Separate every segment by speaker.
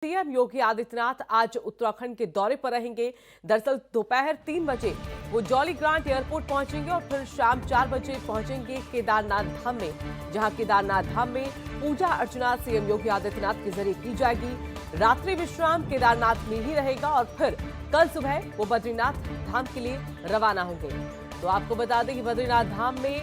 Speaker 1: CM Yogi Adityanath आज उत्तराखंड के दौरे पर रहेंगे। दरअसल दोपहर 3 बजे वो जॉलीग्रांट एयरपोर्ट पहुंचेंगे और फिर शाम 4 बजे पहुंचेंगे केदारनाथ धाम में, जहां केदारनाथ धाम में पूजा अर्चना सीएम योगी आदित्यनाथ के जरिए की जाएगी। रात्रि विश्राम केदारनाथ में ही रहेगा और फिर कल सुबह वो बद्रीनाथ धाम के लिए रवाना होंगे। तो आपको बता दें कि बद्रीनाथ धाम में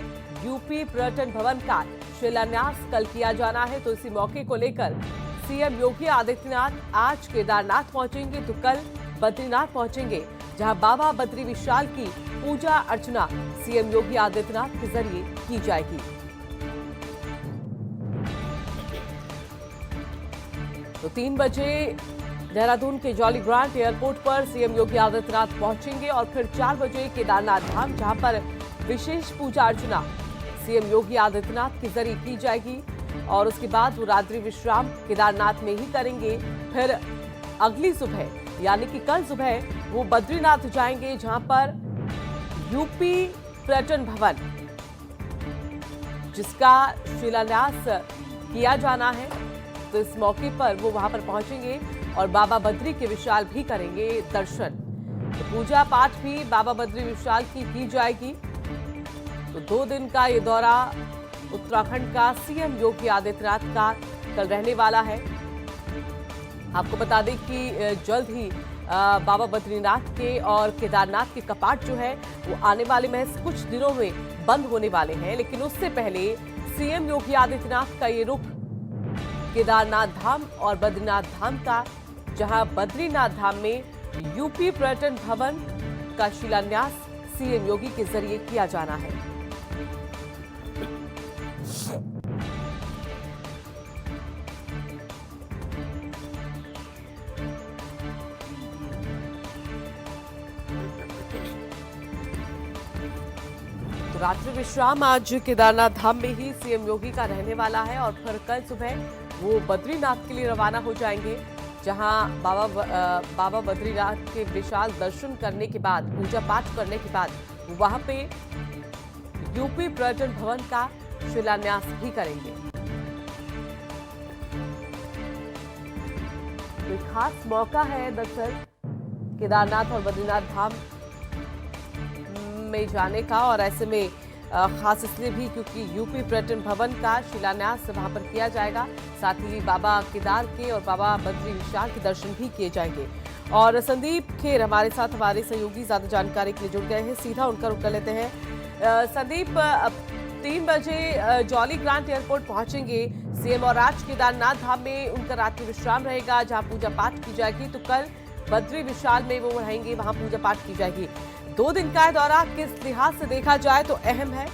Speaker 1: यूपी पर्यटन भवन का शिलान्यास कल किया जाना है, तो इसी मौके को लेकर सीएम योगी आदित्यनाथ आज केदारनाथ पहुंचेंगे तो कल बद्रीनाथ पहुंचेंगे, जहां बाबा बद्री विशाल की पूजा अर्चना सीएम योगी आदित्यनाथ के जरिए की जाएगी। तो 3 बजे देहरादून के जॉलीग्रांट एयरपोर्ट पर सीएम योगी आदित्यनाथ पहुंचेंगे और फिर 4 बजे केदारनाथ धाम, जहां पर विशेष पूजा अर्चना सीएम योगी आदित्यनाथ के जरिए की जाएगी और उसके बाद वो रात्रि विश्राम केदारनाथ में ही करेंगे। फिर अगली सुबह यानी कि कल सुबह वो बद्रीनाथ जाएंगे, जहां पर यूपी पर्यटन भवन जिसका शिलान्यास किया जाना है, तो इस मौके पर वो वहां पर पहुंचेंगे और बाबा बद्री के विशाल भी करेंगे दर्शन। तो पूजा पाठ भी बाबा बद्री विशाल की जाएगी। तो 2 दिन का ये दौरा उत्तराखंड का सीएम योगी आदित्यनाथ का कल रहने वाला है। आपको बता दें कि जल्द ही बाबा बद्रीनाथ के और केदारनाथ के कपाट जो है वो आने वाले महज कुछ दिनों में बंद होने वाले हैं, लेकिन उससे पहले सीएम योगी आदित्यनाथ का ये रुख केदारनाथ धाम और बद्रीनाथ धाम का, जहां बद्रीनाथ धाम में यूपी पर्यटन भवन का शिलान्यास सीएम योगी के जरिए किया जाना है। तो रात्रि विश्राम आज केदारनाथ धाम में ही सीएम योगी का रहने वाला है और फिर कल सुबह वो बद्रीनाथ के लिए रवाना हो जाएंगे, जहां बाबा बद्रीनाथ के विशाल दर्शन करने के बाद, पूजा पाठ करने के बाद वहां पे यूपी पर्यटन भवन का शिलान्यास भी करेंगे। एक खास मौका है दरअसल केदारनाथ और बद्रीनाथ धाम में जाने का, और ऐसे में खास इसलिए भी क्योंकि यूपी पर्यटन भवन का शिलान्यास वहां पर किया जाएगा, साथ ही बाबा केदार के और बाबा बद्री विशाल के दर्शन भी किए जाएंगे। और संदीप खेर हमारे साथ, हमारे सहयोगी ज्यादा जानकारी के लिए जुड़ गए हैं, सीधा उनका रुख कर लेते हैं। संदीप, 3 बजे जॉलीग्रांट एयरपोर्ट पहुंचेंगे सीएम और आज केदारनाथ धाम में उनका रात्रि विश्राम रहेगा, जहां पूजा पाठ की जाएगी। तो कल बद्री विशाल में वो रहेंगे, वहां पूजा पाठ की जाएगी। 2 दिन का दौरा किस लिहाज से देखा जाए तो अहम है?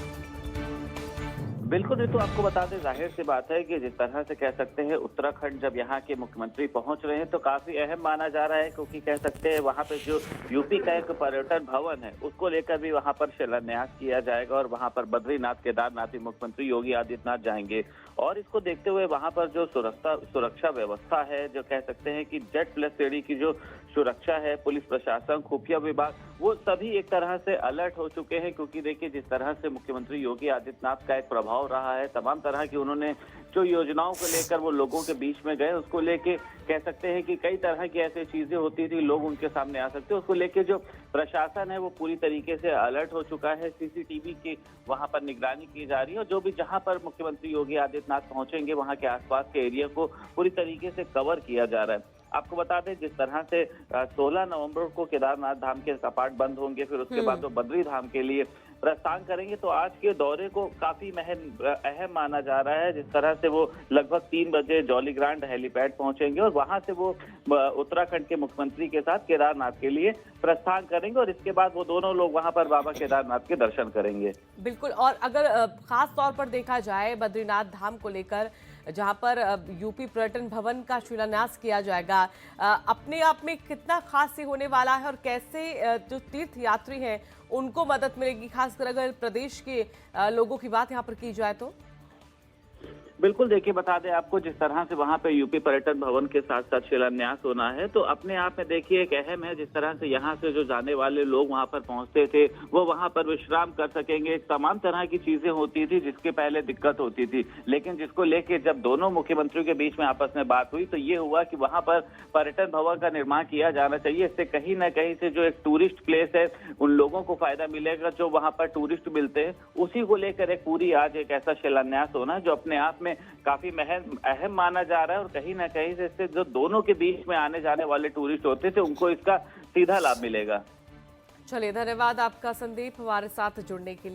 Speaker 2: बिल्कुल, ये तो आपको बता दें, जाहिर सी बात है कि जिस तरह से कह सकते हैं उत्तराखंड जब यहाँ के मुख्यमंत्री पहुंच रहे हैं तो काफी अहम माना जा रहा है, क्योंकि कह सकते हैं वहाँ पे जो यूपी का एक पर्यटन भवन है उसको लेकर भी वहाँ पर शिलान्यास किया जाएगा और वहाँ पर बद्रीनाथ केदारनाथ मुख्यमंत्री योगी आदित्यनाथ जाएंगे। और इसको देखते हुए वहाँ पर जो सुरक्षा व्यवस्था है, जो कह सकते हैं कि Z+3 की जो सुरक्षा है, पुलिस प्रशासन, खुफिया विभाग, वो सभी एक तरह से अलर्ट हो चुके हैं, क्योंकि देखिए जिस तरह से मुख्यमंत्री योगी आदित्यनाथ का एक प्रभाव रहा है, तमाम तरह की उन्होंने जो योजनाओं को लेकर वो लोगों के बीच में गए, उसको लेके कह सकते हैं कि कई तरह की ऐसी चीजें होती थी, लोग उनके सामने आ सकते हैं, उसको लेके जो प्रशासन है वो पूरी तरीके से अलर्ट हो चुका है। सीसीटीवी की वहां पर निगरानी की जा रही है और जो भी जहां पर मुख्यमंत्री योगी आदित्यनाथ पहुंचेंगे वहां के आसपास के एरिया को पूरी तरीके से कवर किया जा रहा है। आपको बता दें, जिस तरह से 16 नवंबर को केदारनाथ धाम के कपाट बंद होंगे, फिर उसके बाद वो बद्री धाम के लिए प्रस्थान करेंगे, तो आज के दौरे को काफी अहम माना जा रहा है। जिस तरह से वो लगभग 3 बजे जॉलीग्रांट हेलीपैड पहुंचेंगे और वहां से वो उत्तराखंड के मुख्यमंत्री के साथ केदारनाथ के लिए प्रस्थान करेंगे और इसके बाद वो दोनों लोग वहां पर बाबा केदारनाथ के दर्शन करेंगे।
Speaker 1: बिल्कुल, और अगर खास तौर पर देखा जाए बद्रीनाथ धाम को लेकर, जहां पर यूपी पर्यटन भवन का शिलान्यास किया जाएगा, अपने आप में कितना खास होने वाला है और कैसे जो तीर्थ यात्री हैं उनको मदद मिलेगी, खासकर अगर प्रदेश के लोगों की बात यहां पर की जाए तो?
Speaker 2: बिल्कुल, देखिए बता दें आपको, जिस तरह से वहाँ पे यूपी पर्यटन भवन के साथ साथ शिलान्यास होना है, तो अपने आप में देखिए एक अहम है। जिस तरह से यहाँ से जो जाने वाले लोग वहाँ पर पहुँचते थे, वो वहाँ पर विश्राम कर सकेंगे। तमाम तरह की चीजें होती थी जिसके पहले दिक्कत होती थी, लेकिन जिसको लेके जब दोनों मुख्यमंत्रियों के बीच में आपस में बात हुई तो ये हुआ कि वहाँ पर पर्यटन भवन का निर्माण किया जाना चाहिए। इससे कहीं ना कहीं से जो एक टूरिस्ट प्लेस है, उन लोगों को फायदा मिलेगा जो वहाँ पर टूरिस्ट मिलते हैं। उसी को लेकर एक पूरी आज एक ऐसा शिलान्यास होना जो अपने आप में काफी अहम माना जा रहा है, और कहीं ना कहीं से इससे जो दोनों के बीच में आने जाने वाले टूरिस्ट होते थे उनको इसका सीधा लाभ मिलेगा।
Speaker 1: चलिए, धन्यवाद आपका संदीप हमारे साथ जुड़ने के लिए।